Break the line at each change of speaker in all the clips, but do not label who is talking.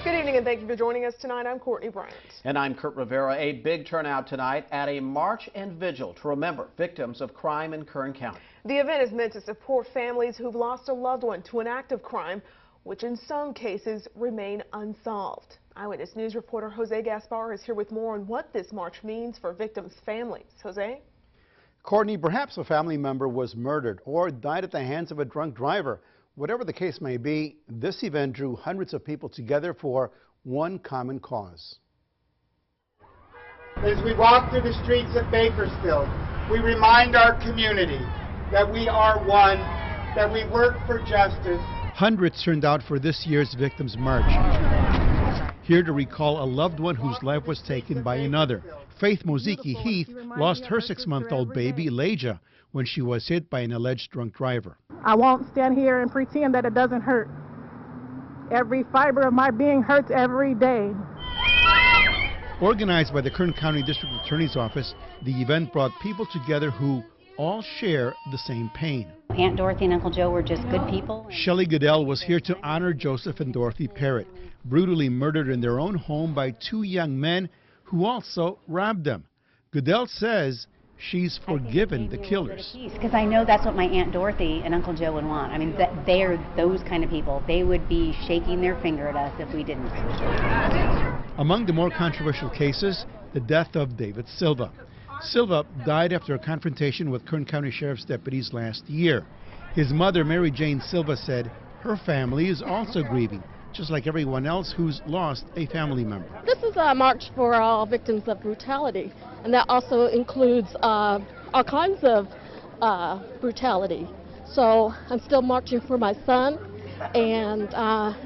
Good evening and thank you for joining us tonight. I'm Courtney Bryant.
And I'm Kurt Rivera. A big turnout tonight at a march and vigil to remember victims of crime in Kern County. The
event is meant to support families who've lost a loved one to an act of crime, which in some cases remain unsolved. Eyewitness News reporter Jose Gaspar is here with more on what this march means for victims' families. Jose?
Courtney, perhaps a family member was murdered or died at the hands of a drunk driver. Whatever the case may be, this event drew hundreds of people together for one common cause.
As we walk through the streets of Bakersfield, we remind our community that we are one, that we work for justice.
Hundreds turned out for this year's Victims' March, here to recall a loved one whose life was taken by another. Faith Moziki Heath lost her 6-month-old baby, Leja, when she was hit by an alleged drunk driver.
I won't stand here and pretend that it doesn't hurt. Every fiber of my being hurts every day.
Organized by the Kern County District Attorney's Office, the event brought people together who all share the same pain.
Aunt Dorothy and Uncle Joe were just good people.
Shelley Goodell was here to honor Joseph and Dorothy Parrott, brutally murdered in their own home by 2 young men who also robbed them. Goodell says she's forgiven the killers.
Because I know that's what my Aunt Dorothy and Uncle Joe would want. I mean, they're those kind of people. They would be shaking their finger at us if we didn't.
Among the more controversial cases, the death of David Silva. Silva died after a confrontation with Kern County Sheriff's deputies last year. His mother, Mary Jane Silva, said her family is also grieving, just like everyone else who's lost a family member.
This is a march for all victims of brutality, and that also includes all kinds of brutality. So I'm still marching for my son and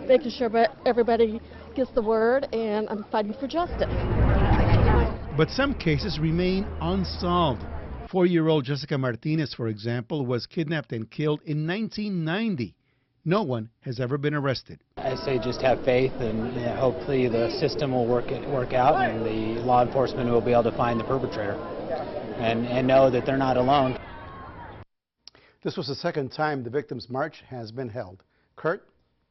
making sure everybody gets the word, and I'm fighting for justice.
But some cases remain unsolved. 4-year-old Jessica Martinez, for example, was kidnapped and killed in 1990. No one has ever been arrested.
I say just have faith, and hopefully the system will work out, and the law enforcement will be able to find the perpetrator and know that they're not alone.
This was the second time the Victims' March has been held. Kurt?